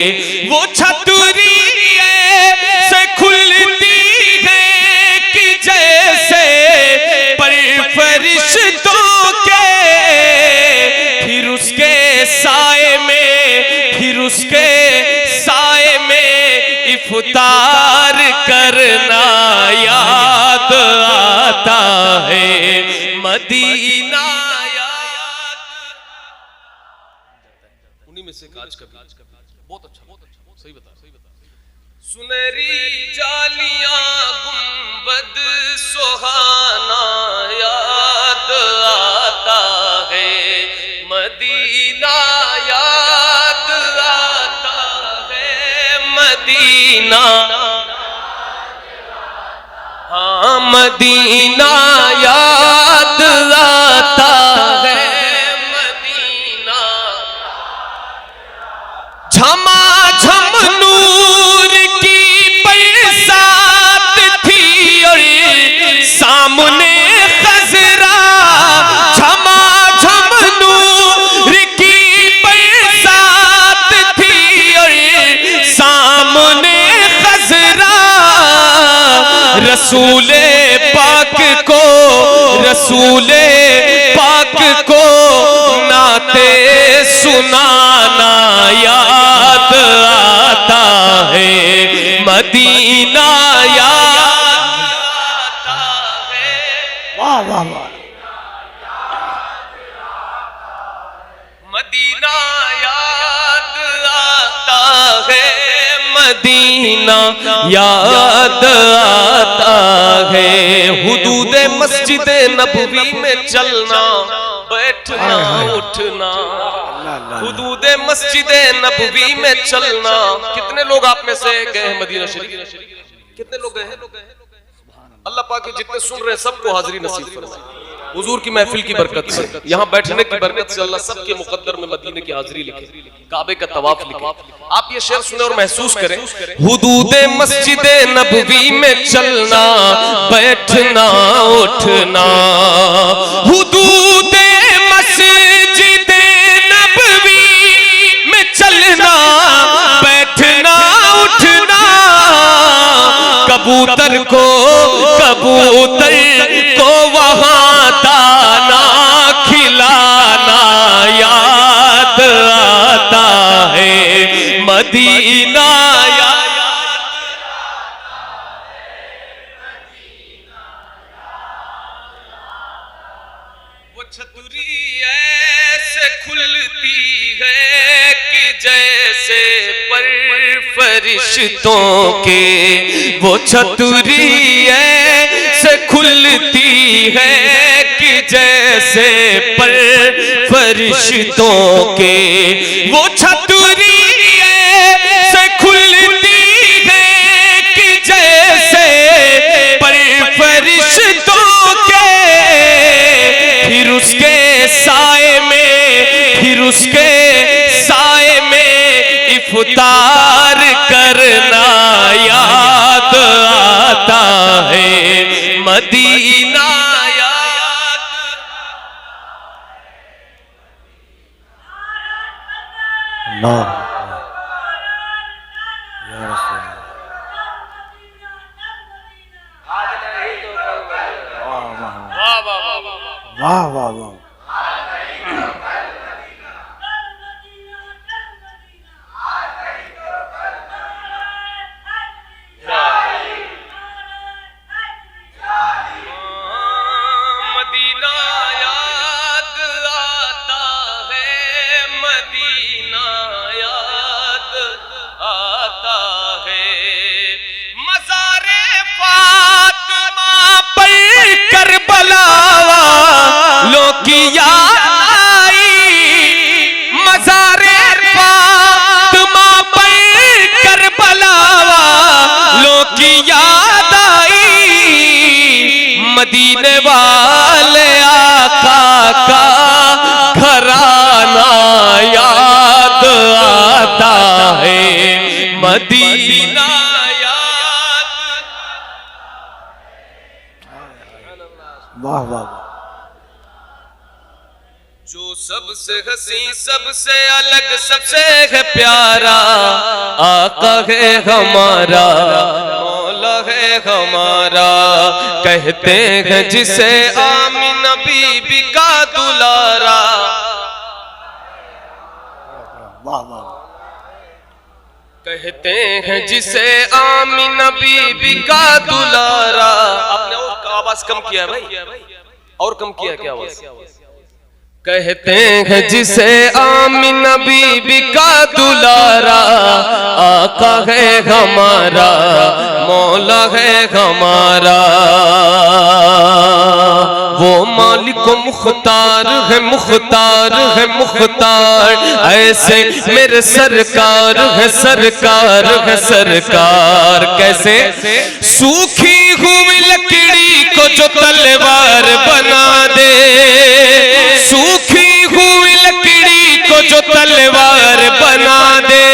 वो छतरी से खुलती है कि जैसे पर फरिश्तों के, फिर उसके साए में इफ्तार करना याद आता है मदीना। उन्हीं में से काज का बहुत अच्छा सही बता। सुनहरी जालियां गुंबद सुहाना याद आता है मदीना, याद आता है मदीना। हाँ मदीना याद आता है मदीना। झमाझम नूर की बरसात थी और सामने खजरा, झमाझम नूर की बरसात थी और सामने खजरा। रसूले पाक को नाते सुनाना याद आता है मदीना, याद आता है। वाह वाह वाह। मदीना याद आता है मदीना, याद आता है। हुदूद मस्जिद नबवी में चलना बैठना उठना, हुदूद मस्जिद नबवी में चलना। कितने लोग आप में से गए हैं मदीना शरीफ? कितने लोग गए हैं? अल्लाह पाक के जितने सुन रहे हैं सबको हाजिरी नसीब फरमाए हुजूर की महफिल की बरकत से, यहाँ बैठने की बरकत से अल्लाह सबके मुकद्दर में मदीने की हाजिरी लिखे, काबे का तवाफ लिखे। आप ये शेर सुने और महसूस करें। हुदूद मस्जिद नबवी में चलना बैठना उठना, हुदूद मस्जिद नबवी में चलना बैठना उठना। कबूतर को वहां दाना खिलाना याद आता है मदीना, वो छतरी ऐसे खुलती है कि जैसे पर फरिश्तों के, वो छतरी ऐसे खुलती है कि जैसे पर फरिश्तों के, वो छतरी ऐसे खुलती है कि जैसे पर फरिश्तों के। फिर उसके साए में इफ्तार करना याद आता है मदीना, याद। अल्लाह या रसूल वाह वाह वाह। करबला वालों की याद आई, मज़ारे फातिमा पर करबला वालों की याद आई। मदीने वाले आका का घराना याद आता है मदीना, वाह वाह। जो सबसे हसी सबसे अलग सबसे है प्यारा आका है हमारा मौला है हमारा। कहते हैं जिसे आमिना बीबी का दुलारा। वाह वाह। कहते हैं जिसे आमिना बीबी का दुलारा। आपने और आवाज कम किया है भाई, और कम किया क्या आवाज? कहते हैं जिसे आमिना बीबी का दुलारा आका है हमारा मौला है हमारा। वो मालिक मुख्तार है मुख्तार है मुख्तार। ऐसे मेरे सरकार है सरकार है सरकार। कैसे? सूखी हुई लकड़ी को जो तलवार बना दे, सूखी हुई लकड़ी को जो तलवार बना दे।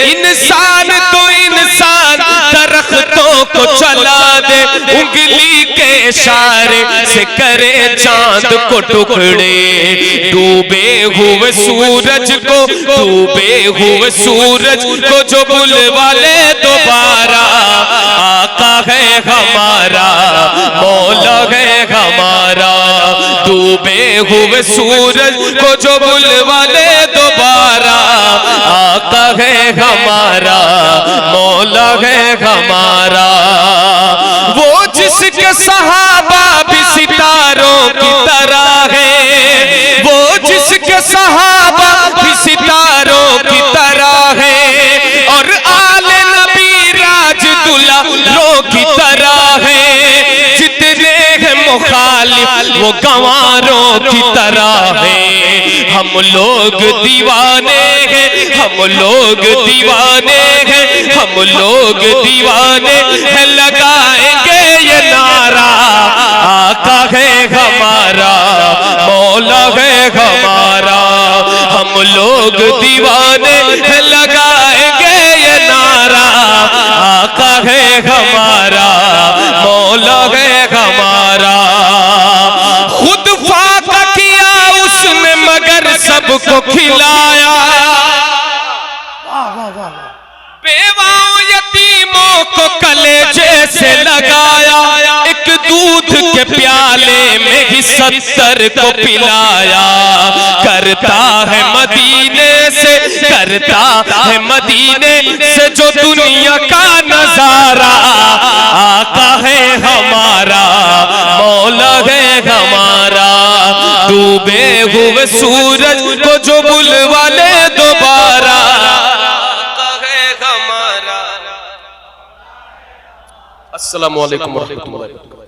इंसान तो इंसान दरख्तों को चला दे, उंगली के इशारे से करे चांद को टुकड़े। डूबे हुए सूरज को डूबे हुए सूरज को जो बुलवा ले दोबारा आका है हमारा मौला है हमारा। डूबे हुए सूरज को जो बुलवा ले दोबारा आका है हमारा मौला है हमारा। वो जिसके सहाबा भी सितारों की तरह है, वो जिसके सहाबा भी सितारों की तरह है। और आले नबी राज दुल्हनों की तरह है। जितने हैं मुखालिफ वो गंवारों की तरह है। हम लोग दीवाने हैं हम लोग दीवाने हैं हम लोग दीवाने हैं। लगाएंगे ये नारा आका है हमारा मौला है हमारा। हम लोग दीवाने हैं लगाएंगे ये नारा आका है हमारा मौला है हमारा। खुद फाका किया उसने मगर सबको खिलाया। बेवाओं यतीमों को कलेजे से लगाया। एक दूध के प्याले में ही 70 को पिलाया। करता है मदीने से करता है मदीने से जो दुनिया का नजारा आका है हमारा मौला है हमारा। डूबे हुए सूरज को जो बुलवा ले दोबारा आका है हमारा। अस्सलामु अलैकुम व रहमतुल्लाहि व बरकातहू।